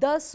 10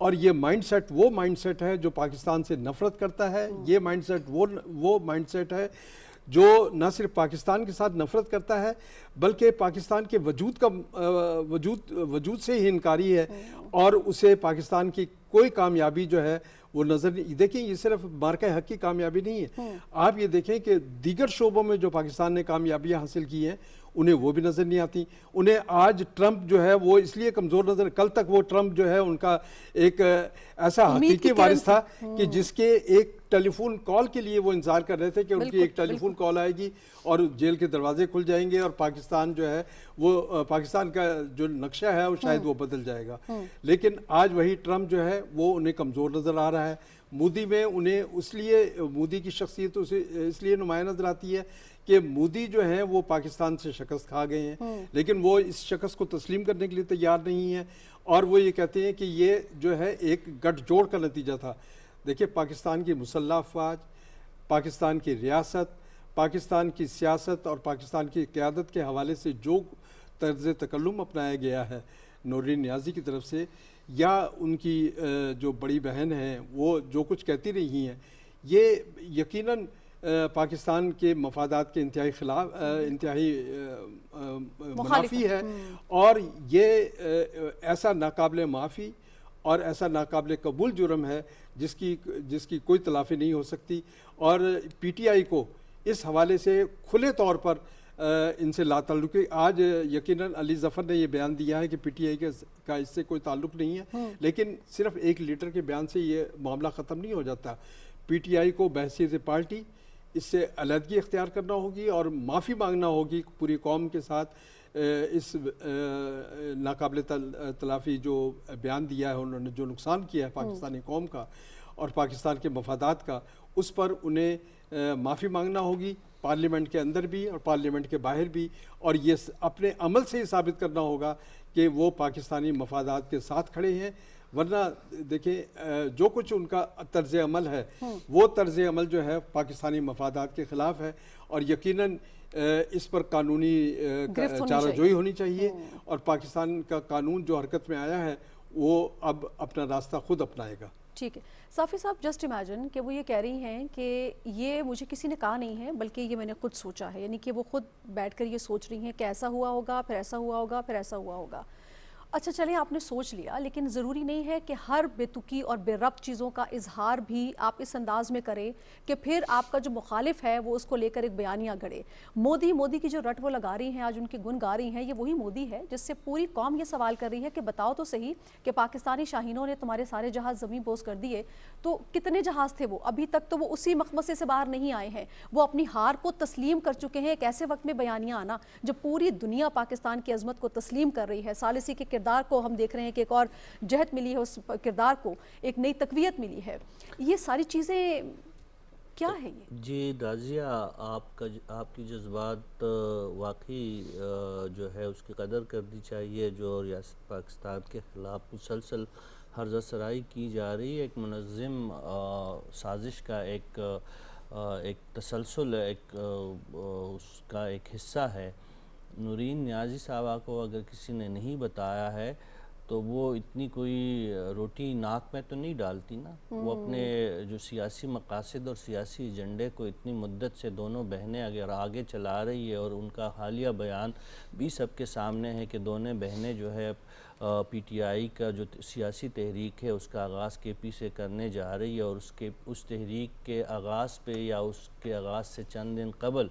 اور یہ mind set وہ مائنڈ سیٹ ہے جو پاکستان سے نفرت کرتا ہے، یہ مائنڈ سیٹ وہ مائنڈ سیٹ ہے جو نہ صرف پاکستان کے ساتھ نفرت کرتا ہے بلکہ پاکستان کے وجود سے ہی انکاری ہے، اور اسے پاکستان کی کوئی کامیابی جو ہے وہ نظر نہیں. دیکھیں یہ صرف مارکہ حق کی کامیابی نہیں ہے، آپ یہ دیکھیں کہ دیگر شعبوں میں جو پاکستان نے کامیابیاں حاصل کی ہیں انہیں وہ بھی نظر نہیں آتی. انہیں آج ٹرمپ جو ہے وہ اس لیے کمزور نظر، کل تک وہ ٹرمپ جو ہے ان کا ایک ایسا حقیقی وارث تھا کہ جس کے ایک ٹیلی فون کال کے لیے وہ انتظار کر رہے تھے کہ ان کی ایک ٹیلی فون کال آئے گی اور جیل کے دروازے کھل جائیں گے اور پاکستان جو ہے وہ پاکستان کا جو نقشہ ہے وہ شاید وہ بدل جائے گا. لیکن آج وہی ٹرمپ جو ہے وہ انہیں کمزور نظر آ رہا ہے. مودی میں انہیں اس لیے مودی کی شخصیت اس لیے نمایاں نظر آتی ہے کہ مودی جو ہیں وہ پاکستان سے شکست کھا گئے ہیں، لیکن وہ اس شکست کو تسلیم کرنے کے لیے تیار نہیں ہیں، اور وہ یہ کہتے ہیں کہ یہ جو ہے ایک گٹھ جوڑ کا نتیجہ تھا. دیکھیں پاکستان کی مسلح افواج، پاکستان کی ریاست، پاکستان کی سیاست اور پاکستان کی قیادت کے حوالے سے جو طرز تکلم اپنایا گیا ہے نورین نیازی کی طرف سے، یا ان کی جو بڑی بہن ہیں وہ جو کچھ کہتی رہی ہیں، یہ یقیناً پاکستان کے مفادات کے انتہائی منافی ہے، اور یہ ایسا ناقابل معافی اور ایسا ناقابل قبول جرم ہے جس کی کوئی تلافی نہیں ہو سکتی. اور پی ٹی آئی کو اس حوالے سے کھلے طور پر ان سے لا تعلقی. آج یقیناً علی ظفر نے یہ بیان دیا ہے کہ پی ٹی آئی کا اس سے کوئی تعلق نہیں ہے، لیکن صرف ایک لیڈر کے بیان سے یہ معاملہ ختم نہیں ہو جاتا. پی ٹی آئی کو بحیثیت پارٹی اس سے علیحدگی اختیار کرنا ہوگی اور معافی مانگنا ہوگی پوری قوم کے ساتھ اس ناقابل تلافی جو بیان دیا ہے انہوں نے، جو نقصان کیا ہے پاکستانی قوم کا اور پاکستان کے مفادات کا، اس پر انہیں معافی مانگنا ہوگی پارلیمنٹ کے اندر بھی اور پارلیمنٹ کے باہر بھی، اور یہ اپنے عمل سے ثابت کرنا ہوگا کہ وہ پاکستانی مفادات کے ساتھ کھڑے ہیں. ورنہ دیکھیں جو کچھ ان کا طرز عمل ہے وہ طرز عمل جو ہے پاکستانی مفادات کے خلاف ہے، اور یقیناً اس پر قانونی چارہ جوئی ہونی چاہیے، اور پاکستان کا قانون جو حرکت میں آیا ہے وہ اب اپنا راستہ خود اپنائے گا. ٹھیک ہے صافی صاحب، جسٹ امیجن کہ وہ یہ کہہ رہی ہیں کہ یہ مجھے کسی نے کہا نہیں ہے بلکہ یہ میں نے خود سوچا ہے، یعنی کہ وہ خود بیٹھ کر یہ سوچ رہی ہیں کہ ایسا ہوا ہوگا، پھر ایسا ہوا ہوگا، پھر ایسا ہوا ہوگا. اچھا چلیں آپ نے سوچ لیا، لیکن ضروری نہیں ہے کہ ہر بے تکی اور بے ربط چیزوں کا اظہار بھی آپ اس انداز میں کریں کہ پھر آپ کا جو مخالف ہے وہ اس کو لے کر ایک بیانیہ گھڑے. مودی کی جو رٹ وہ لگا رہی ہیں، آج ان کی گن گا رہی ہیں، یہ وہی مودی ہے جس سے پوری قوم یہ سوال کر رہی ہے کہ بتاؤ تو صحیح کہ پاکستانی شاہینوں نے تمہارے سارے جہاز زمین بوس کر دیے، تو کتنے جہاز تھے وہ؟ ابھی تک تو وہ اسی مخمصے سے باہر نہیں آئے ہیں. وہ اپنی ہار کو تسلیم کر چکے ہیں. ایک ایسے وقت میں بیانیہ آنا جب پوری دنیا پاکستان کی عظمت کو تسلیم کر رہی ہے، ثالثی کے کردار کو ہم دیکھ رہے ہیں کہ ایک اور جہت ملی ہے، اس کردار کو ایک نئی تقویت ملی ہے. یہ ساری چیزیں کیا ہے یہ؟ جی دازیہ، آپ کی جذبات واقعی جو ہے اس کی قدر کرنی چاہیے. جو ریاست پاکستان کے خلاف مسلسل ہرزہ سرائی کی جا رہی ہے، ایک منظم سازش کا ایک تسلسل اس کا ایک حصہ ہے. نورین نیازی صاحبہ کو اگر کسی نے نہیں بتایا ہے تو وہ اتنی کوئی روٹی ناک میں تو نہیں ڈالتی نا. وہ اپنے جو سیاسی مقاصد اور سیاسی ایجنڈے کو اتنی مدت سے دونوں بہنیں اگر آگے چلا رہی ہے، اور ان کا حالیہ بیان بھی سب کے سامنے ہے کہ دونوں بہنیں جو ہے پی ٹی آئی کا جو سیاسی تحریک ہے اس کا آغاز کے پی سے کرنے جا رہی ہے، اور اس تحریک کے آغاز پہ یا اس کے آغاز سے چند دن قبل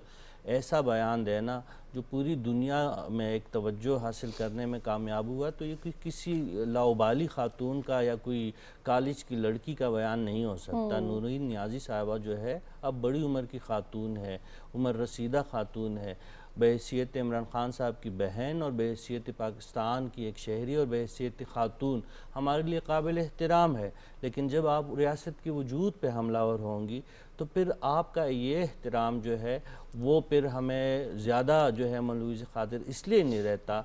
ایسا بیان دینا جو پوری دنیا میں ایک توجہ حاصل کرنے میں کامیاب ہوا، تو یہ کسی لاؤبالی خاتون کا یا کوئی کالج کی لڑکی کا بیان نہیں ہو سکتا. نورین نیازی صاحبہ جو ہے اب بڑی عمر کی خاتون ہے، عمر رسیدہ خاتون ہے، بحیثیت عمران خان صاحب کی بہن اور بحیثیت پاکستان کی ایک شہری اور بحیثیت خاتون ہمارے لیے قابل احترام ہے. لیکن جب آپ ریاست کے وجود پہ حملہ آور ہوں گی تو پھر آپ کا یہ احترام جو ہے وہ پھر ہمیں زیادہ جو ہے ملوث خاطر اس لیے نہیں رہتا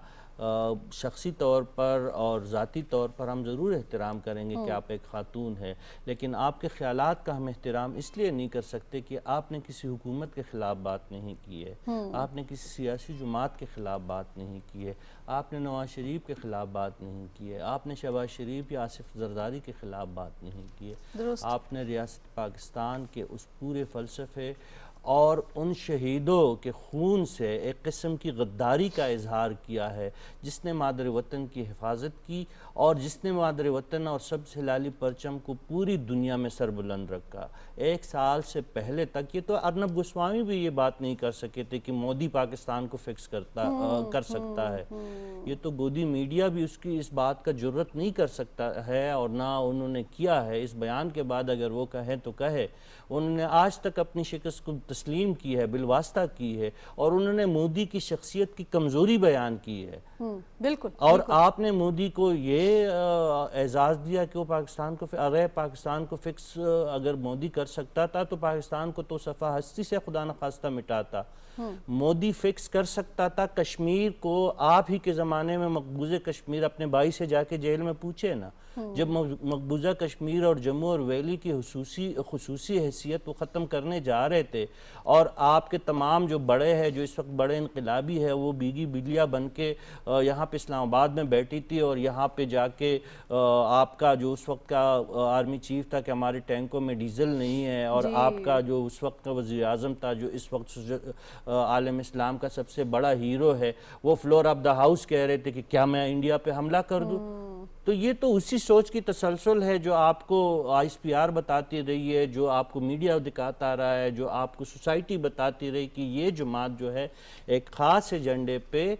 شخصی طور پر اور ذاتی طور پر ہم ضرور احترام کریں گے کہ آپ ایک خاتون ہیں، لیکن آپ کے خیالات کا ہم احترام اس لیے نہیں کر سکتے کہ آپ نے کسی حکومت کے خلاف بات نہیں کی ہے، آپ نے کسی سیاسی جماعت کے خلاف بات نہیں کی ہے، آپ نے نواز شریف کے خلاف بات نہیں کی ہے، آپ نے شہباز شریف یا آصف زرداری کے خلاف بات نہیں کی ہے، آپ نے ریاست پاکستان کے اس پورے فلسفے اور ان شہیدوں کے خون سے ایک قسم کی غداری کا اظہار کیا ہے جس نے مادر وطن کی حفاظت کی اور جس نے مادر وطن اور سبز ہلالی پرچم کو پوری دنیا میں سربلند رکھا۔ 1 سال سے پہلے تک یہ تو ارنب گوسوامی بھی یہ بات نہیں کر سکے تھے کہ مودی پاکستان کو فکس کر سکتا ہے، یہ تو گودی میڈیا بھی اس بات کا جرت نہیں کر سکتا ہے اور نہ انہوں نے کیا ہے۔ اس بیان کے بعد اگر وہ کہیں تو کہے، انہوں نے آج تک اپنی شکست کو تسلیم کی ہے، بالواسطہ کی ہے، اور انہوں نے مودی کی شخصیت کی کمزوری بیان کی ہے۔ بالکل۔ اور آپ نے مودی کو یہ اعزاز دیا کہ وہ پاکستان کو فکس اگر مودی کر سکتا تھا تو پاکستان کو تو صفحہ ہستی سے خدا نخواستہ مٹاتا۔ مودی فکس کر سکتا تھا کشمیر کو، آپ ہی کے زمانے میں مقبوضہ کشمیر اپنے بھائی سے جا کے جیل میں پوچھے نا، جب مقبوضہ کشمیر اور جموں اور ویلی کی خصوصی حیثیت وہ ختم کرنے جا رہے تھے، اور آپ کے تمام جو بڑے ہیں، جو اس وقت بڑے انقلابی ہے، وہ بیگی بلیا بن کے یہاں پہ اسلام آباد میں بیٹھی تھی اور یہاں پہ جا کے آپ کا جو اس وقت کا آرمی چیف تھا کہ ہمارے ٹینکوں میں ڈیزل نہیں ہے، اور آپ کا جو اس وقت کا وزیر اعظم تھا جو اس وقت عالم اسلام کا سب سے بڑا ہیرو ہے، وہ فلور آف دا ہاؤس کہہ رہے تھے کہ کیا میں انڈیا پہ حملہ کر دوں؟ تو یہ تو اسی سوچ کی تسلسل ہے جو آپ کو آئیس پی آر بتاتی رہی ہے، جو آپ کو میڈیا دکھاتا رہا ہے، جو آپ کو سوسائٹی بتاتی رہی کہ یہ جماعت جو ہے ایک خاص ایجنڈے پہ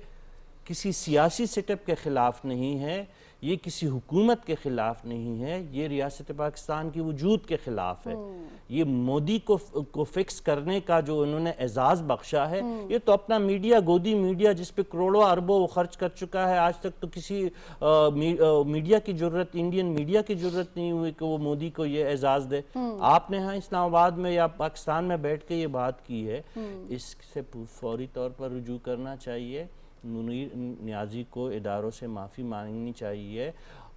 کسی سیاسی سیٹ اپ کے خلاف نہیں ہے، یہ کسی حکومت کے خلاف نہیں ہے، یہ ریاست پاکستان کی وجود کے خلاف ہے۔ یہ مودی کو فکس کرنے کا جو انہوں نے اعزاز بخشا ہے، یہ تو اپنا میڈیا، گودی میڈیا جس پہ کروڑوں اربوں وہ خرچ کر چکا ہے، آج تک تو کسی میڈیا کی ضرورت، انڈین میڈیا کی ضرورت نہیں ہوئی کہ وہ مودی کو یہ اعزاز دے۔ آپ نے ہاں اسلام آباد میں یا پاکستان میں بیٹھ کے یہ بات کی ہے، اس سے فوری طور پر رجوع کرنا چاہیے، منیر نیازی کو اداروں سے معافی مانگنی چاہیے،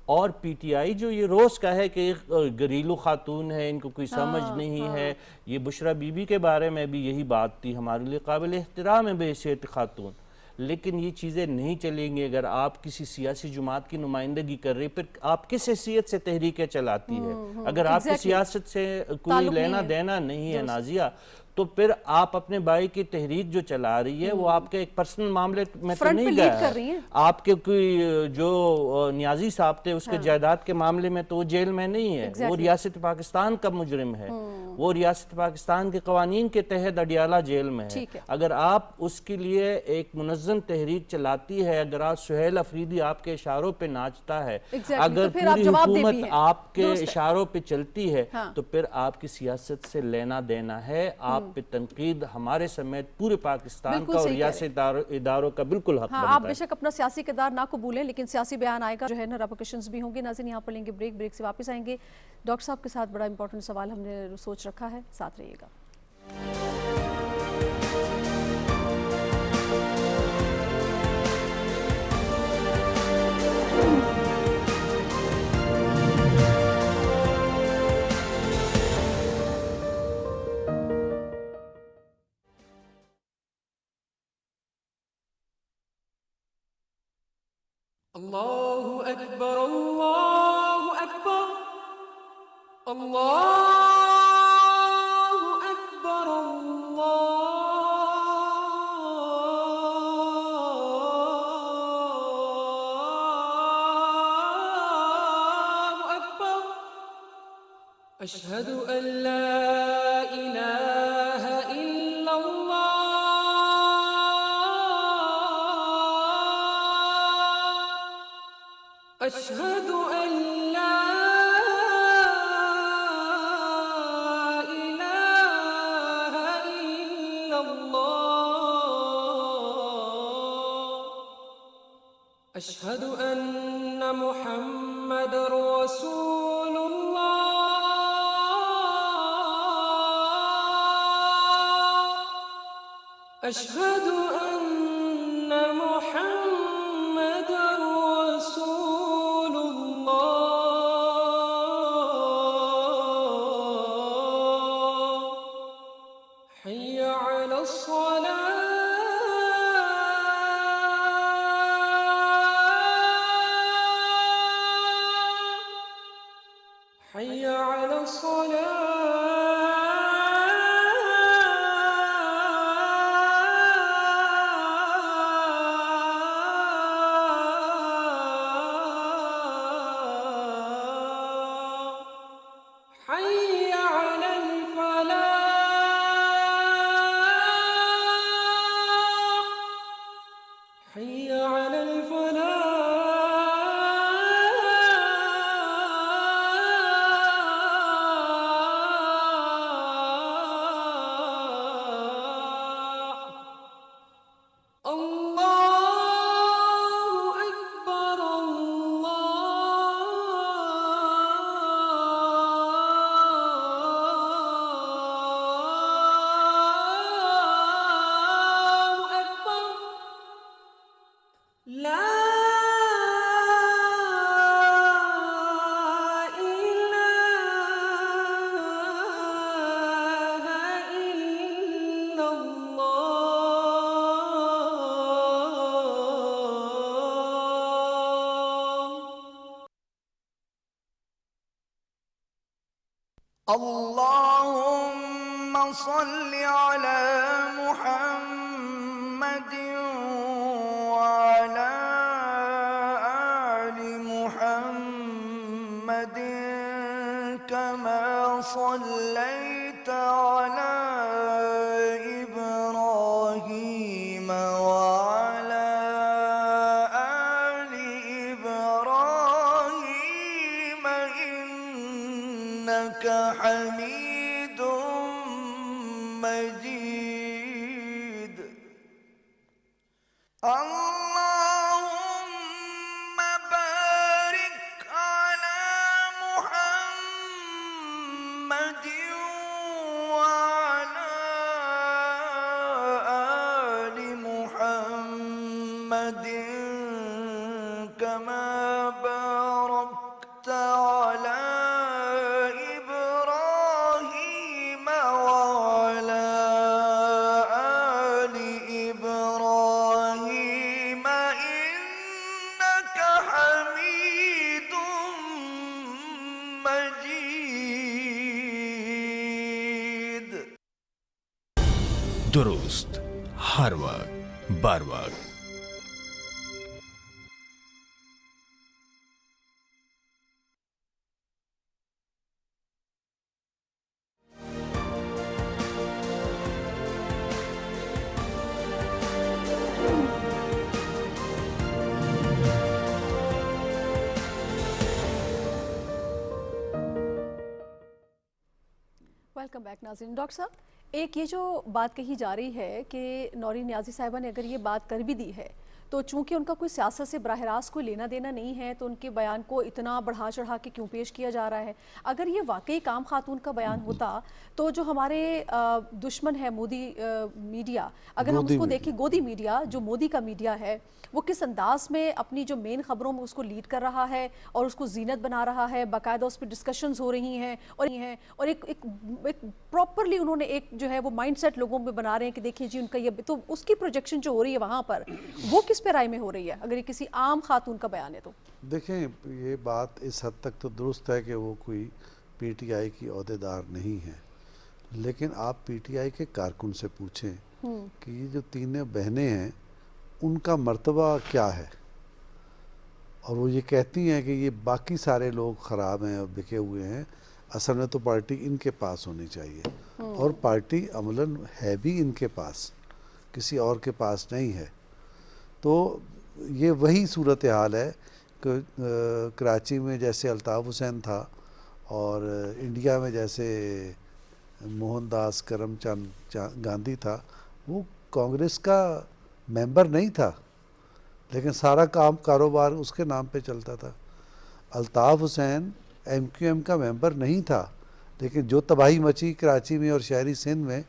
اور پی ٹی آئی جو یہ روز کا ہے کہ ایک گھریلو خاتون ہے، ان کو کوئی سمجھ نہیں ہے، یہ بشرا بی بی کے بارے میں بھی یہی بات تھی، ہمارے لیے قابل احترام ہے بے حیثیت خاتون، لیکن یہ چیزیں نہیں چلیں گی اگر آپ کسی سیاسی جماعت کی نمائندگی کر رہی، پھر آپ کس حیثیت سے تحریکیں چلاتی ہے؟ اگر آپ کی سیاست سے کوئی لینا دینا نہیں ہے نازیہ، تو پھر آپ اپنے بھائی کی تحریک جو چلا رہی ہے وہ آپ کے ایک پرسنل معاملے میں تو نہیں گیا ہے، آپ کے کوئی جو نیازی صاحب تھے اس کے جائیداد کے معاملے میں تو وہ جیل میں نہیں ہے، وہ ریاست پاکستان کا مجرم ہے، وہ ریاست پاکستان کے قوانین کے تحت اڈیالہ جیل میں ہے۔ اگر آپ اس کے لیے ایک منظم تحریک چلاتی ہے، اگر آپ سہیل افریدی آپ کے اشاروں پہ ناچتا ہے، اگر پوری حکومت آپ کے اشاروں پہ چلتی ہے، تو پھر آپ کی سیاست سے لینا دینا ہے، آپ پہ تنقید ہمارے سمیت پورے پاکستان کا اور ریاست اداروں کا بالکل حق بنتا ہے۔ آپ بے شک اپنا سیاسی کردار نہ قبولیں، لیکن سیاسی بیان آئے گا جو ہے نا ریپرکشنز بھی ہوں گے۔ ناظرین یہاں پر لیں گے بریک سے واپس آئیں گے، ڈاکٹر صاحب کے ساتھ بڑا امپورٹنٹ سوال ہم نے سوچ رکھا ہے، ساتھ رہیے گا۔ الله أكبر الله أكبر الله أكبر الله أكبر أشهد أن لا إله إلا الله أشهد أن لا إله إلا الله أشهد أن محمد رسول الله أشهد أن محمد الصلاة حي على الصلاة حي على الفلاح حي على الفلاح الله أكبر الله أكبر لا إله إلا الله اللهم صل على محمد وعلى آل محمد كما صليت على إبراهيم وعلى آل إبراهيم إنك حميد مجيد اللهم بارك على محمد وعلى آل محمد كما باركت على إبراهيم وعلى آل إبراهيم إنك حميد مجيد. درست ہر وقت بر وقت. ویلکم بیک ناظرین. ڈاکٹر صاحب، ایک یہ جو بات کہی جا رہی ہے کہ نورین نیازی صاحبہ نے اگر یہ بات کر بھی دی ہے تو چونکہ ان کا کوئی سیاست سے براہ راست کوئی لینا دینا نہیں ہے تو ان کے بیان کو اتنا بڑھا چڑھا کے کیوں پیش کیا جا رہا ہے؟ اگر یہ واقعی کام خاتون کا بیان ہوتا تو جو ہمارے دشمن ہے مودی میڈیا، اگر ہم اس کو دیکھیں، گودی میڈیا جو مودی کا میڈیا ہے، وہ کس انداز میں اپنی جو مین خبروں میں اس کو لیڈ کر رہا ہے اور اس کو زینت بنا رہا ہے، باقاعدہ اس پہ ڈسکشنز ہو رہی ہیں اور ایک پراپرلی انہوں نے ایک جو ہے وہ مائنڈ سیٹ لوگوں میں بنا رہے ہیں کہ دیکھیں جی ان کا یہ، تو اس کی پروجیکشن جو ہو رہی ہے وہاں پر وہ کس پہ رائے میں ہو رہی ہے اگر یہ کسی عام خاتون کا بیان ہے تو؟ دیکھیں، یہ بات اس حد تک تو درست ہے کہ وہ کوئی پی ٹی آئی کی عہدیدار نہیں ہے، لیکن آپ پی ٹی آئی کے کارکن سے پوچھیں کہ یہ جو تینوں بہنیں ہیں ان کا مرتبہ کیا ہے، اور وہ یہ کہتی ہیں کہ یہ باقی سارے لوگ خراب ہیں اور بکے ہوئے ہیں، اصل میں تو پارٹی ان کے پاس ہونی چاہیے، اور پارٹی عملاً ہے بھی ان کے پاس، کسی اور کے پاس نہیں ہے. تو یہ وہی صورتحال ہے کہ کراچی میں جیسے الطاف حسین تھا اور انڈیا میں جیسے موہن داس کرم چند گاندھی تھا، وہ کانگریس کا ممبر نہیں تھا لیکن سارا کاروبار اس کے نام پہ چلتا تھا. Altaf Hussain M Q M کا ممبر نہیں تھا لیکن جو تباہی مچی کراچی میں اور شہری سندھ میں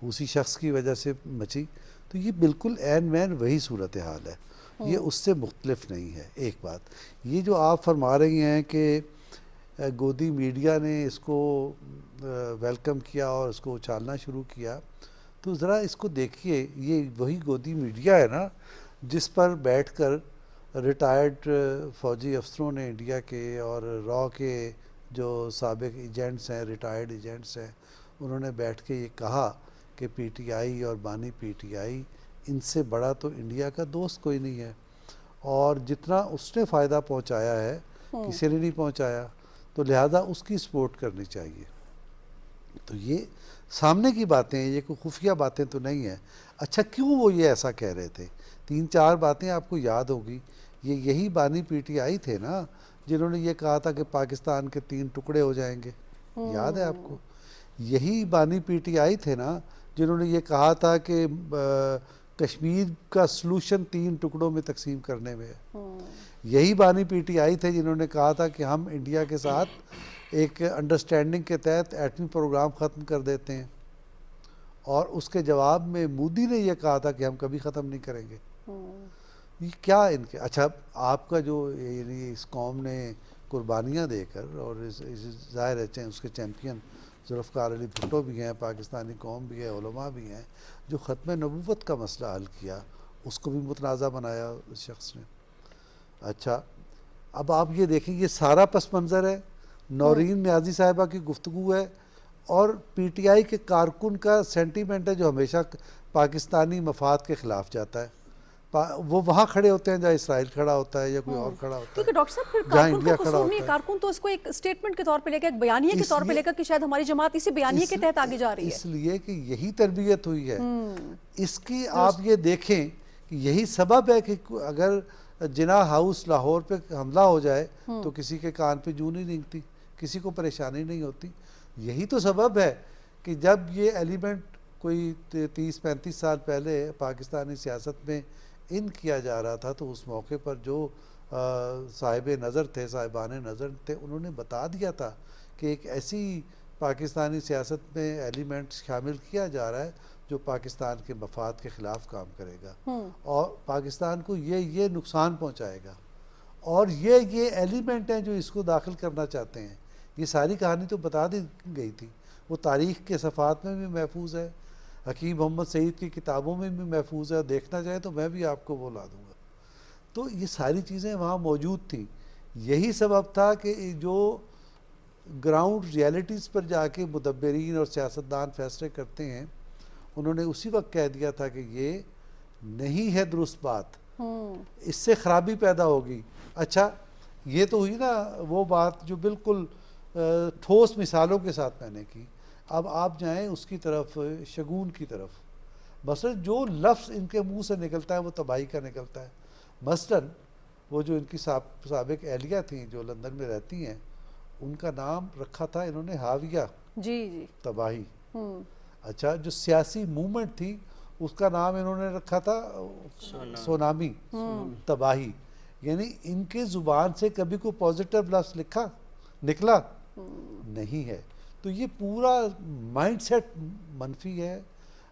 اسی شخص کی وجہ سے مچی. تو یہ بالکل عین مین وہی صورتحال ہے، یہ اس سے مختلف نہیں ہے. ایک بات یہ جو آپ فرما رہی ہیں کہ گودی میڈیا نے اس کو ویلکم کیا اور اس کو اچھالنا شروع کیا، تو تو ذرا اس کو دیکھیے، یہ وہی گودی میڈیا ہے نا جس پر بیٹھ کر ریٹائرڈ فوجی افسروں نے انڈیا کے اور را کے جو سابق ایجنٹس ہیں، ریٹائرڈ ایجنٹس ہیں، انہوں نے بیٹھ کے یہ کہا کہ پی ٹی آئی اور بانی پی ٹی آئی ان سے بڑا تو انڈیا کا دوست کوئی نہیں ہے، اور جتنا اس نے فائدہ پہنچایا ہے کسی نے نہیں پہنچایا، تو لہذا اس کی سپورٹ کرنی چاہیے۔ تو یہ سامنے کی باتیں ہیں، یہ کوئی خفیہ باتیں تو نہیں ہیں۔ اچھا کیوں وہ یہ ایسا کہہ رہے تھے؟ 3-4 باتیں آپ کو یاد ہوگی، یہی بانی پی ٹی آئی تھے نا جنہوں نے یہ کہا تھا کہ پاکستان کے 3 ٹکڑے ہو جائیں گے، یاد ہے آپ کو؟ یہی بانی پی ٹی آئی تھے نا جنہوں نے یہ کہا تھا کہ کشمیر کا سلوشن 3 ٹکڑوں میں تقسیم کرنے میں ہے۔ یہی بانی پی ٹی آئی تھے جنہوں نے کہا تھا کہ ہم انڈیا کے ساتھ ایک انڈرسٹینڈنگ کے تحت ایٹمی پروگرام ختم کر دیتے ہیں، اور اس کے جواب میں مودی نے یہ کہا تھا کہ ہم کبھی ختم نہیں کریں گے۔ یہ کیا ان کے، اچھا آپ کا جو یعنی اس قوم نے قربانیاں دے کر، اور ظاہر ہے اس کے چیمپئن ذوالفقار علی بھٹو بھی ہیں، پاکستانی قوم بھی ہے، علماء بھی ہیں، جو ختم نبوت کا مسئلہ حل کیا، اس کو بھی متنازع بنایا اس شخص نے۔ اچھا اب آپ یہ دیکھیں، یہ سارا پس منظر ہے، نورین نیازی صاحبہ کی گفتگو ہے، اور پی ٹی آئی کے کارکن کا سینٹیمنٹ ہے جو ہمیشہ پاکستانی مفاد کے خلاف جاتا ہے۔ وہ وہاں کھڑے ہوتے ہیں جہاں اسرائیل کھڑا ہوتا ہے یا کوئی اور کھڑا ہوتا ہے، کیونکہ ڈاکٹر صاحب پھر جہاں کارکن انڈیا کا کھڑا قصور ہوتا نہیں، ہے۔ کارکن تو اس کو ایک اسٹیٹمنٹ کے طور پہ لے کے، ایک بیانیے کے طور پہ لے کر کہ شاید ہماری جماعت اسی بیانیے کے تحت آگے جا رہی ہے۔ اس لیے کہ یہی تربیت ہوئی ہے اس کی۔ آپ یہ دیکھیں کہ یہی سبب ہے کہ اگر جناح ہاؤس لاہور پہ حملہ ہو جائے تو کسی کے کان پہ جوں نہیں رینگتی، کسی کو پریشانی نہیں ہوتی۔ یہی تو سبب ہے کہ جب یہ ایلیمنٹ کوئی 30-35 سال پہلے پاکستانی سیاست میں ان کیا جا رہا تھا، تو اس موقع پر جو صاحب نظر تھے، صاحبان نظر تھے، انہوں نے بتا دیا تھا کہ ایک ایسی پاکستانی سیاست میں ایلیمنٹ شامل کیا جا رہا ہے جو پاکستان کے مفاد کے خلاف کام کرے گا اور پاکستان کو یہ نقصان پہنچائے گا، اور یہ ایلیمنٹ ہیں جو اس کو داخل کرنا چاہتے ہیں۔ یہ ساری کہانی تو بتا دی گئی تھی، وہ تاریخ کے صفحات میں بھی محفوظ ہے، حکیم محمد سعید کی کتابوں میں بھی محفوظ ہے، دیکھنا چاہے تو میں بھی آپ کو وہ لا دوں گا۔ تو یہ ساری چیزیں وہاں موجود تھیں۔ یہی سبب تھا کہ جو گراؤنڈ ریالٹیز پر جا کے مدبرین اور سیاستدان فیصلے کرتے ہیں، انہوں نے اسی وقت کہہ دیا تھا کہ یہ نہیں ہے درست بات، اس سے خرابی پیدا ہوگی۔ اچھا یہ تو ہوئی نا وہ بات جو بالکل ٹھوس مثالوں کے ساتھ میں نے کی۔ اب آپ جائیں اس کی طرف، شگون کی طرف، مثلا جو لفظ ان کے منہ سے نکلتا ہے وہ تباہی کا نکلتا ہے۔ مثلا وہ جو ان کی سابق اہلیہ تھیں جو لندن میں رہتی ہیں، ان کا نام رکھا تھا انہوں نے حاویہ، جی تباہی۔ اچھا جو سیاسی موومنٹ تھی اس کا نام انہوں نے رکھا تھا سونامی، تباہی۔ یعنی ان کے زبان سے کبھی کوئی پازیٹیو لفظ نکلا نہیں ہے۔ تو یہ پورا مائنڈ سیٹ منفی ہے،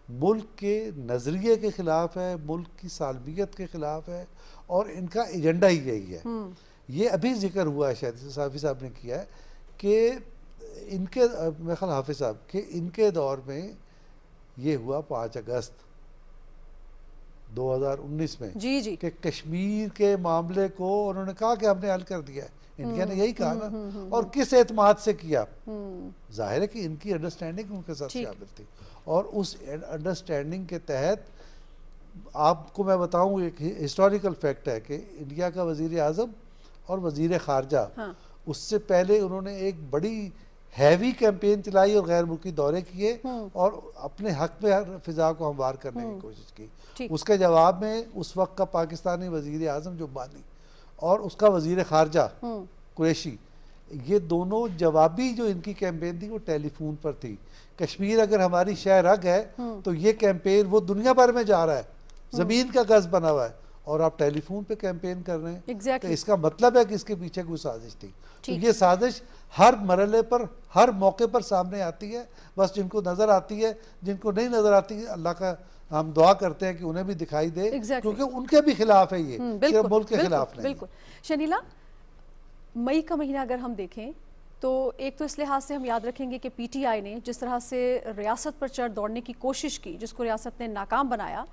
ملک کے نظریے کے خلاف ہے، ملک کی سالمیت کے خلاف ہے، اور ان کا ایجنڈا ہی یہی ہے۔ یہ ابھی ذکر ہوا ہے، شاید صافی صاحب نے کیا ہے کہ ان کے میرے خیال حافظ صاحب کہ ان کے دور میں یہ ہوا 5 اگست 2019 میں جی کہ کشمیر کے معاملے کو انہوں نے کہا کہ ہم نے حل کر دیا ہے۔ انڈیا نے یہی کہا نا، اور کس اعتماد سے کیا؟ ظاہر ہے کہ ان کی انڈرسٹینڈنگ ان کے ساتھ شامل تھی، اور اس انڈرسٹینڈنگ کے تحت آپ کو میں بتاؤں ایک ہسٹوریکل فیکٹ ہے کہ انڈیا کا وزیر اعظم اور وزیر خارجہ اس سے پہلے انہوں نے ایک بڑی ہیوی کیمپین چلائی اور غیر ملکی دورے کیے اور اپنے حق میں فضا کو ہموار کرنے کی کوشش کی۔ اس کے جواب میں اس وقت کا پاکستانی وزیر اعظم جو بانی اور اس کا وزیر خارجہ قریشی، یہ دونوں جوابی جو ان کی کیمپین تھی وہ ٹیلی فون پر تھی۔ کشمیر اگر ہماری شہ رگ ہے تو یہ کیمپین وہ دنیا بھر میں جا رہا ہے، زمین کا غصب بنا ہوا ہے، اور آپ ٹیلی فون پہ کیمپین کر رہے ہیں، تو اس کا مطلب ہے کہ اس کے پیچھے کوئی سازش تھی۔ تو یہ سازش ہر مرحلے پر، ہر موقع پر سامنے آتی ہے، بس جن کو نظر آتی ہے، جن کو نہیں نظر آتی ہے، اللہ کا ہم دعا کرتے ہیں کہ انہیں بھی دکھائی دے، کیونکہ ان کے بھی خلاف ہے، یہ صرف ملک کے خلاف نہیں۔ بالکل۔ شنیلا، مئی کا مہینہ اگر ہم دیکھیں تو ایک تو اس لحاظ سے ہم یاد رکھیں گے کہ پی ٹی آئی نے جس طرح سے ریاست پر چڑھ دوڑنے کی کوشش کی، جس کو ریاست نے ناکام بنایا،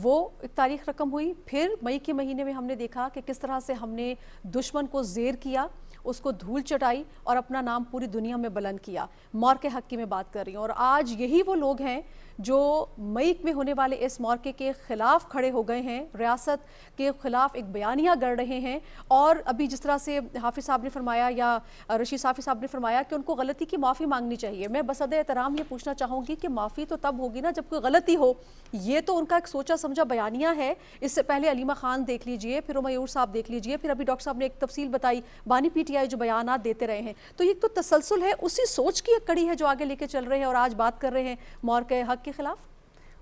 وہ ایک تاریخ رقم ہوئی. پھر مئی کے مہینے میں ہم نے دیکھا کہ کس طرح سے ہم نے دشمن کو زیر کیا، اس کو دھول چٹائی اور اپنا نام پوری دنیا میں بلند کیا. مورکے حق کی میں بات کر رہی ہوں، اور آج یہی وہ لوگ ہیں جو مئی میں ہونے والے اس مورکے کے خلاف کھڑے ہو گئے ہیں، ریاست کے خلاف ایک بیانیہ گڑھ رہے ہیں. اور ابھی جس طرح سے حافظ صاحب نے فرمایا یا رشید صافی صاحب نے فرمایا کہ ان کو غلطی کی معافی مانگنی چاہیے، میں بصد احترام یہ پوچھنا چاہوں گی کہ معافی تو تب ہوگی نا جب کوئی غلطی ہو. یہ تو ان کا ایک سوچا سمجھا بیانیہ ہے. اس سے پہلے علیمہ خان دیکھ لیجئے، پھر میور صاحب دیکھ لیجئے، پھر ابھی ڈاکٹر صاحب نے ایک تفصیل بتائی، بانی پی ٹی آئی جو بیانات دیتے رہے ہیں. تو یہ تو تسلسل ہے، اسی سوچ کی ایک کڑی ہے جو آگے لے کے چل رہے ہیں اور آج بات کر رہے ہیں مورکے حق کے خلاف.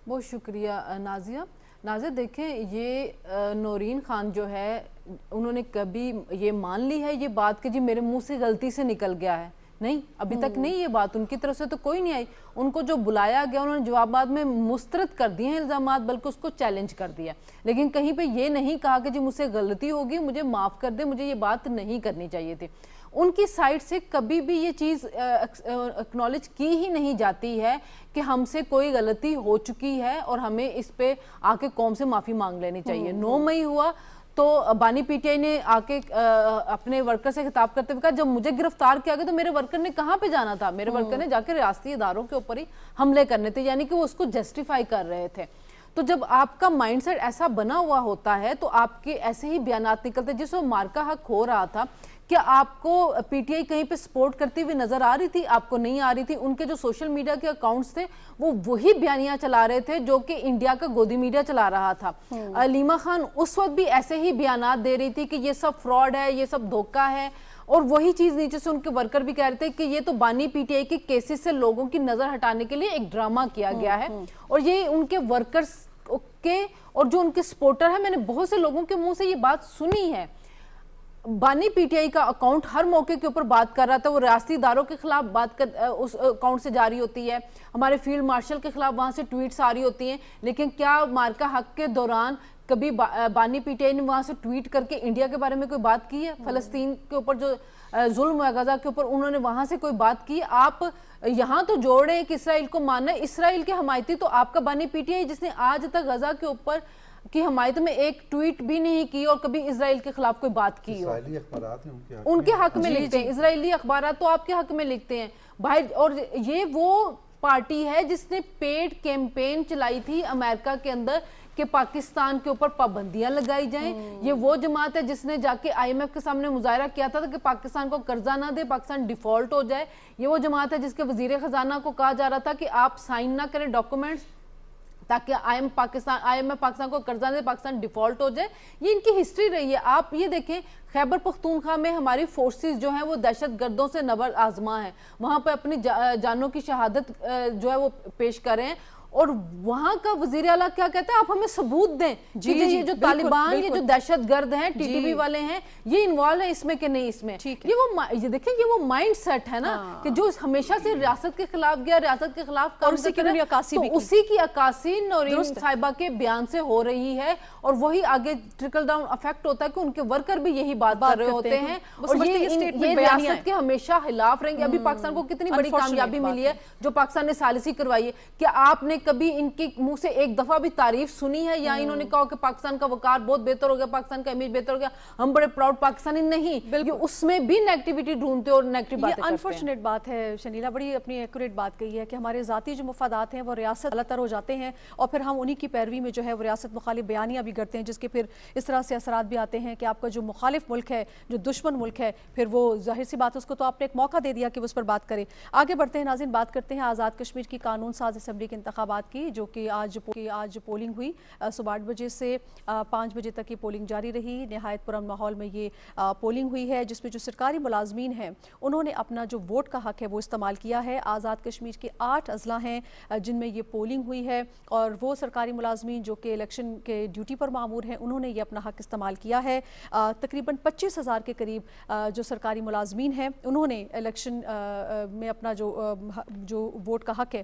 بہت شکریہ نازیہ. نازیہ دیکھیں، یہ نورین خان جو ہے انہوں نے کبھی یہ مان لی ہے یہ بات کہ جی میرے منہ سے غلطی سے نکل گیا ہے؟ نہیں، ابھی تک نہیں. یہ بات ان کی طرف سے تو کوئی نہیں آئی. ان کو جو بلایا گیا انہوں نے جوابات میں مسترد کر دیے ہیں الزامات، بلکہ اس کو چیلنج کر دیا، لیکن کہیں پہ یہ نہیں کہا کہ جی مجھ سے غلطی ہوگی، مجھے معاف کر دے، مجھے یہ بات نہیں کرنی چاہیے تھی. ان کی سائٹ سے کبھی بھی یہ چیز اکنالج کی ہی نہیں جاتی ہے کہ ہم سے کوئی غلطی ہو چکی ہے اور ہمیں اس پہ آ کے قوم سے معافی مانگ لینی چاہیے. 9 مئی ہوا تو بانی پی ٹی آئی نے آ کے اپنے ورکر سے خطاب کرتے ہوئے کہا جب مجھے گرفتار کیا گیا تو میرے ورکر نے کہاں پہ جانا تھا؟ میرے ورکر نے جا کے ریاستی اداروں کے اوپر ہی حملے کرنے تھے، یعنی کہ وہ اس کو جسٹیفائی کر رہے تھے. تو جب آپ کا مائنڈ سیٹ ایسا بنا ہوا ہوتا ہے تو آپ کے ایسے ہی بیانات نکلتے. جس وقت مارکا حق ہو رہا تھا، کیا آپ کو پی ٹی آئی کہیں پہ سپورٹ کرتی ہوئی نظر آ رہی تھی؟ آپ کو نہیں آ رہی تھی. ان کے جو سوشل میڈیا کے اکاؤنٹس تھے وہ وہی بیانیہ چلا رہے تھے جو کہ انڈیا کا گودی میڈیا چلا رہا تھا. علیمہ خان اس وقت بھی ایسے ہی بیانات دے رہی تھی کہ یہ سب فراڈ ہے، یہ سب دھوکہ ہے، اور وہی چیز نیچے سے ان کے ورکر بھی کہہ رہے تھے کہ یہ تو بانی پی ٹی آئی کے کیسز سے لوگوں کی نظر ہٹانے کے لیے ایک ڈرامہ کیا گیا ہے. اور یہ ان کے ورکرز کے اور جو ان کے سپورٹر ہیں، میں نے بہت سے لوگوں کے منہ سے یہ بات سنی ہے. بانی پی ٹی آئی کا اکاؤنٹ ہر موقع کے اوپر بات کر رہا تھا، وہ ریاستی اداروں کے خلاف بات اس اکاؤنٹ سے جاری ہوتی ہے، ہمارے فیلڈ مارشل کے خلاف وہاں سے ٹویٹس آ رہی ہوتی ہیں. لیکن کیا مارکا حق کے دوران کبھی بانی پی ٹی آئی نے وہاں سے ٹویٹ کر کے انڈیا کے بارے میں کوئی بات کی ہے؟ فلسطین کے اوپر جو ظلم ہے غزہ کے اوپر، انہوں نے وہاں سے کوئی بات کی؟ آپ یہاں تو جوڑ رہے ہیں کہ اسرائیل کو ماننا ہے. اسرائیل کے حمایتی تو آپ کا بانی پی ٹی آئی جس نے آج تک غزہ کے اوپر کی حمایت میں ایک ٹویٹ بھی نہیں کی اور کبھی اسرائیل کے خلاف کوئی بات کی ہو. اسرائیلی اخبارات ہیں ان کے حق میں لکھتے ہیں، اسرائیلی اخبارات تو آپ کے حق میں لکھتے ہیں بھائی. اور یہ وہ پارٹی ہے جس نے پیڈ کیمپین چلائی تھی امریکہ کے اندر کہ پاکستان کے اوپر پابندیاں لگائی جائیں. یہ وہ جماعت ہے جس نے جا کے آئی ایم ایف کے سامنے مظاہرہ کیا تھا کہ پاکستان کو قرضہ نہ دے، پاکستان ڈیفالٹ ہو جائے. یہ وہ جماعت ہے جس کے وزیر خزانہ کو کہا جا رہا تھا کہ آپ سائن نہ کریں ڈاکومنٹس تاکہ آئی ایم ایف پاکستان کو قرضہ دے، پاکستان ڈیفالٹ ہو جائے. یہ ان کی ہسٹری رہی ہے. آپ یہ دیکھیں خیبر پختونخوا میں ہماری فورسز جو ہیں وہ دہشت گردوں سے نبرد آزما ہیں، وہاں پہ اپنی جانوں کی شہادت جو ہے وہ پیش کر رہے ہیں. اور وہاں کا وزیر اعلیٰ کیا کہتا ہے؟ آپ ہمیں ثبوت دیں کہ یہ جو طالبان، یہ جو دہشت گرد ہیں، ٹی ٹی بی والے ہیں، یہ انوالو ہیں اس میں کہ نہیں اس میں. یہ دیکھیں یہ وہ مائنڈ سیٹ ہے نا کہ جو ہمیشہ سے ریاست کے خلاف گیا، ریاست کے خلاف کام کرتا ہے، تو اسی کی عکاسی نورین صاحبہ کے بیان سے ہو رہی ہے. اور وہی آگے ٹرکل ڈاؤن افیکٹ ہوتا ہے کہ ان کے ورکر بھی یہی بات کر رہے ہوتے ہیں اور یہ ریاست کے ہمیشہ خلاف رہیں گے. ابھی پاکستان کو کتنی بڑی کامیابی ملی ہے جو پاکستان نے ثالثی کروائی ہے. کیا آپ نے کبھی ان کے منہ سے ایک دفعہ بھی تعریف سنی ہے یا انہوں نے کہا کہ پاکستان کا وقار بہت بہتر ہو گیا، پاکستان کا امیج بہتر ہو گیا، ہم بڑے پراؤڈ پاکستانی؟ نہیں، یہ اس میں بھی نیگیٹیوٹی ڈھونڈتے اور نیگیٹیو باتیں کرتے ہیں. یہ انفارچونیٹ بات ہے شنیلا، بڑی اپنی ایکوریٹ بات کہی ہے کہ ہمارے ذاتی جو مفادات ہیں وہ ریاست غلط تر ہو جاتے ہیں اور پھر ہم انہی کی پیروی میں جو ہے وہ ریاست مخالف بیانیاں بھی کرتے ہیں، جس کے پھر اس طرح سے اثرات بھی آتے ہیں کہ آپ کا جو مخالف ملک ہے، جو دشمن ملک ہے، پھر وہ ظاہر سی بات اس کو تو آپ نے ایک موقع دے دیا کہ وہ اس پر بات کرے. آگے بڑھتے ہیں ناظرین، بات کرتے ہیں آزاد کشمیر کی قانون ساز اسمبلی کے انتخابات کی، جو کہ آج پولنگ ہوئی. صبح 8 بجے سے 5 بجے تک یہ پولنگ جاری رہی. نہایت پرامن ماحول میں یہ پولنگ ہوئی ہے، جس میں جو سرکاری ملازمین ہیں انہوں نے اپنا جو ووٹ کا حق ہے وہ استعمال کیا ہے. آزاد کشمیر کے 8 اضلاع ہیں جن میں یہ پولنگ ہوئی ہے، اور وہ سرکاری ملازمین جو کہ الیکشن کے ڈیوٹی پر مامور ہیں انہوں نے یہ اپنا حق استعمال کیا ہے. تقریباً 25,000 کے قریب جو سرکاری ملازمین ہیں انہوں نے الیکشن میں اپنا جو ووٹ کا حق ہے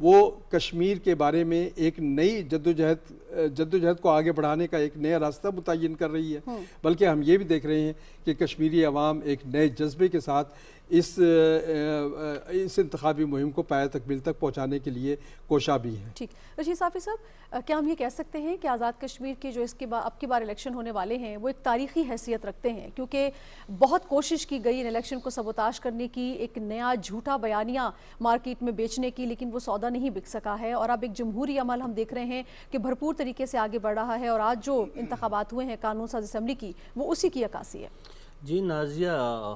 وہ کشمیر کے بارے میں ایک نئی جدوجہد کو آگے بڑھانے کا ایک نیا راستہ متعین کر رہی ہے، بلکہ ہم یہ بھی دیکھ رہے ہیں کہ کشمیری عوام ایک نئے جذبے کے ساتھ اس انتخابی مہم کو پایہ تکمیل تک پہنچانے کے لیے کوشاں بھی ہیں۔ ٹھیک، رشید صافی صاحب، کیا ہم یہ کہہ سکتے ہیں کہ آزاد کشمیر کے جو اس کے اب کی بار الیکشن ہونے والے ہیں وہ ایک تاریخی حیثیت رکھتے ہیں، کیونکہ بہت کوشش کی گئی ان الیکشن کو سبوتاش کرنے کی، ایک نیا جھوٹا بیانیہ مارکیٹ میں بیچنے کی، لیکن وہ سودا نہیں بک سکا ہے، اور اب ایک جمہوری عمل ہم دیکھ رہے ہیں کہ بھرپور طریقے سے آگے بڑھ رہا ہے، اور آج جو انتخابات ہوئے ہیں قانون ساز اسمبلی کی، وہ اسی کی عکاسی ہے۔ جی نازیہ،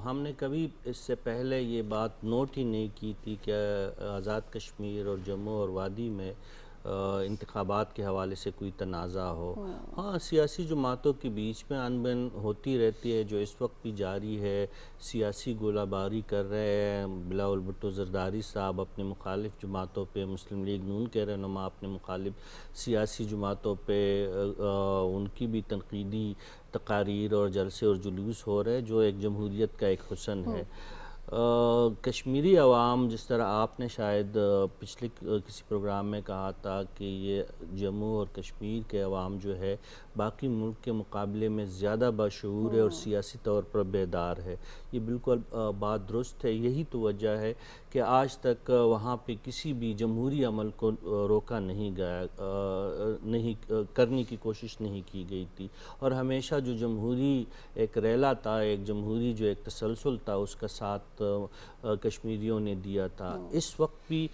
ہم نے کبھی اس سے پہلے یہ بات نوٹ ہی نہیں کی تھی کہ آزاد کشمیر اور جموں اور وادی میں انتخابات کے حوالے سے کوئی تنازع ہو۔ ہاں، سیاسی جماعتوں کے بیچ میں ان بن ہوتی رہتی ہے، جو اس وقت بھی جاری ہے۔ سیاسی گولہ باری کر رہے ہیں بلاول بھٹو زرداری صاحب اپنے مخالف جماعتوں پہ، مسلم لیگ نون کے رہنما اپنے مخالف سیاسی جماعتوں پہ، ان کی بھی تنقیدی تقاریر اور جلسے اور جلوس ہو رہے، جو ایک جمہوریت کا ایک حسن ہے۔ کشمیری عوام، جس طرح آپ نے شاید پچھلے کسی پروگرام میں کہا تھا کہ یہ جموں اور کشمیر کے عوام جو ہے باقی ملک کے مقابلے میں زیادہ باشعور ہے اور سیاسی طور پر بیدار ہے، یہ بالکل بات درست ہے۔ یہی تو وجہ ہے کہ آج تک وہاں پہ کسی بھی جمہوری عمل کو روکا نہیں گیا، نہیں کرنے کی کوشش نہیں کی گئی تھی، اور ہمیشہ جو جمہوری ایک ریلا تھا، ایک جمہوری جو ایک تسلسل تھا، اس کا ساتھ کشمیریوں نے دیا تھا۔ اس وقت بھی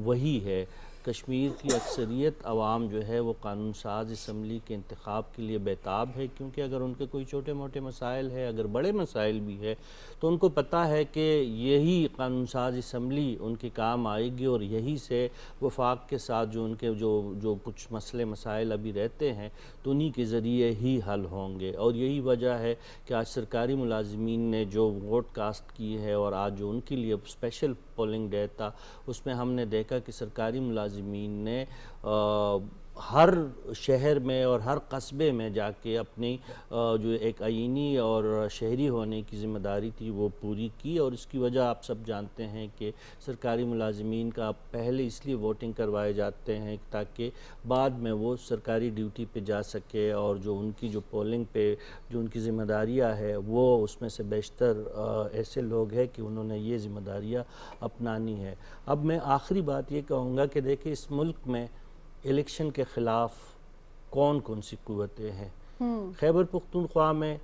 وہی ہے۔ کشمیر کی اکثریت عوام جو ہے وہ قانون ساز اسمبلی کے انتخاب کے لیے بیتاب ہے، کیونکہ اگر ان کے کوئی چھوٹے موٹے مسائل ہے، اگر بڑے مسائل بھی ہے، تو ان کو پتہ ہے کہ یہی قانون ساز اسمبلی ان کے کام آئے گی، اور یہی سے وفاق کے ساتھ جو ان کے جو کچھ مسئلے مسائل ابھی رہتے ہیں تو انہی کے ذریعے ہی حل ہوں گے۔ اور یہی وجہ ہے کہ آج سرکاری ملازمین نے جو ووٹ کاسٹ کی ہے، اور آج جو ان کے لیے اسپیشل پولنگ ڈے تھا، اس میں ہم نے دیکھا کہ سرکاری ملازمین نے ہر شہر میں اور ہر قصبے میں جا کے اپنی جو ایک آئینی اور شہری ہونے کی ذمہ داری تھی وہ پوری کی، اور اس کی وجہ آپ سب جانتے ہیں کہ سرکاری ملازمین کا پہلے اس لیے ووٹنگ کروائے جاتے ہیں تاکہ بعد میں وہ سرکاری ڈیوٹی پہ جا سکے، اور جو ان کی جو پولنگ پہ جو ان کی ذمہ داریاں ہے وہ اس میں سے بیشتر ایسے لوگ ہیں کہ انہوں نے یہ ذمہ داریاں اپنانی ہے۔ اب میں آخری بات یہ کہوں گا کہ دیکھیں اس ملک میں الیکشن کے خلاف کون کون سی قوتیں ہیں۔ خیبر پختونخوا میں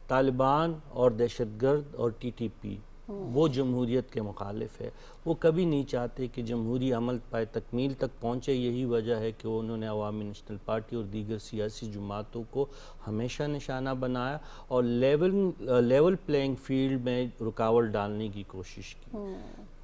طالبان اور دہشت گرد اور ٹی ٹی پی وہ جمہوریت کے مخالف ہے، وہ کبھی نہیں چاہتے کہ جمہوری عمل پائے تکمیل تک پہنچے۔ یہی وجہ ہے کہ انہوں نے عوامی نیشنل پارٹی اور دیگر سیاسی جماعتوں کو ہمیشہ نشانہ بنایا اور لیول پلینگ فیلڈ میں رکاوٹ ڈالنے کی کوشش کی۔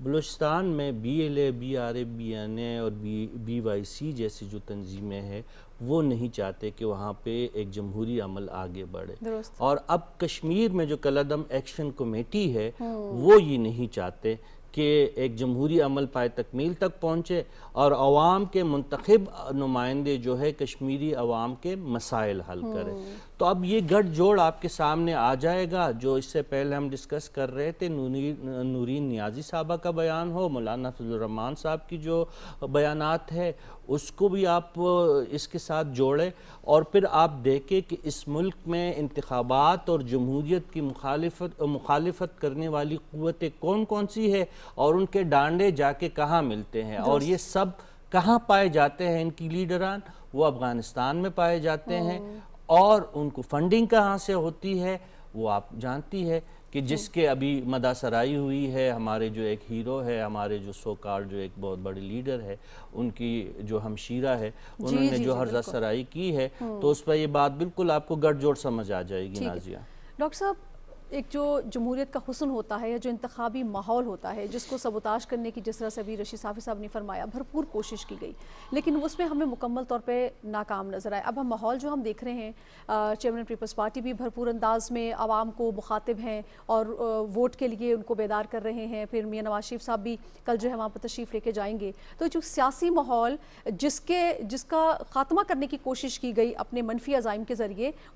بلوچستان میں B L A, B R A, B N A اور بی وائی سی جیسی جو تنظیمیں ہیں وہ نہیں چاہتے کہ وہاں پہ ایک جمہوری عمل آگے بڑھے، اور اب کشمیر میں جو کالعدم ایکشن کمیٹی ہے وہ یہ نہیں چاہتے کہ ایک جمہوری عمل پائے تکمیل تک پہنچے اور عوام کے منتخب نمائندے جو ہے کشمیری عوام کے مسائل حل کرے۔ تو اب یہ گٹھ جوڑ آپ کے سامنے آ جائے گا، جو اس سے پہلے ہم ڈسکس کر رہے تھے، نورین نیازی صاحبہ کا بیان ہو، مولانا فضل الرحمان صاحب کی جو بیانات ہے اس کو بھی آپ اس کے ساتھ جوڑیں، اور پھر آپ دیکھیں کہ اس ملک میں انتخابات اور جمہوریت کی مخالفت کرنے والی قوتیں کون کون سی ہے، اور ان کے ڈانڈے جا کے کہاں ملتے ہیں، اور یہ سب کہاں پائے جاتے ہیں۔ ان کی لیڈران وہ افغانستان میں پائے جاتے ہیں، اور ان کو فنڈنگ کہاں سے ہوتی ہے وہ آپ جانتی ہے کہ جس کے ابھی مدہ سرائی ہوئی ہے، ہمارے جو ایک ہیرو ہے، ہمارے جو سو کارڈ جو ایک بہت بڑی لیڈر ہے، ان کی جو ہمشیرہ ہے انہوں نے جو ہرزہ سرائی کی ہے، تو اس پر یہ بات بالکل آپ کو گٹھ جوڑ سمجھ آ جائے گی نازیہ۔ ڈاکٹر صاحب، ایک جو جمہوریت کا حسن ہوتا ہے یا جو انتخابی ماحول ہوتا ہے جس کو سبوتاش کرنے کی، جس طرح سے ابھی رشید صافی صاحب نے فرمایا، بھرپور کوشش کی گئی لیکن اس میں ہمیں مکمل طور پہ ناکام نظر آئے۔ اب ہم ماحول جو ہم دیکھ رہے ہیں، چیئرمین پیپلز پارٹی بھی بھرپور انداز میں عوام کو مخاطب ہیں اور ووٹ کے لیے ان کو بیدار کر رہے ہیں، پھر میاں نواز شریف صاحب بھی کل جو ہے وہاں پر تشریف لے کے جائیں گے۔ تو جو سیاسی ماحول جس کا خاتمہ کرنے کی کوشش کی گئی اپنے منفی عزائم کے ذریعے،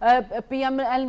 PML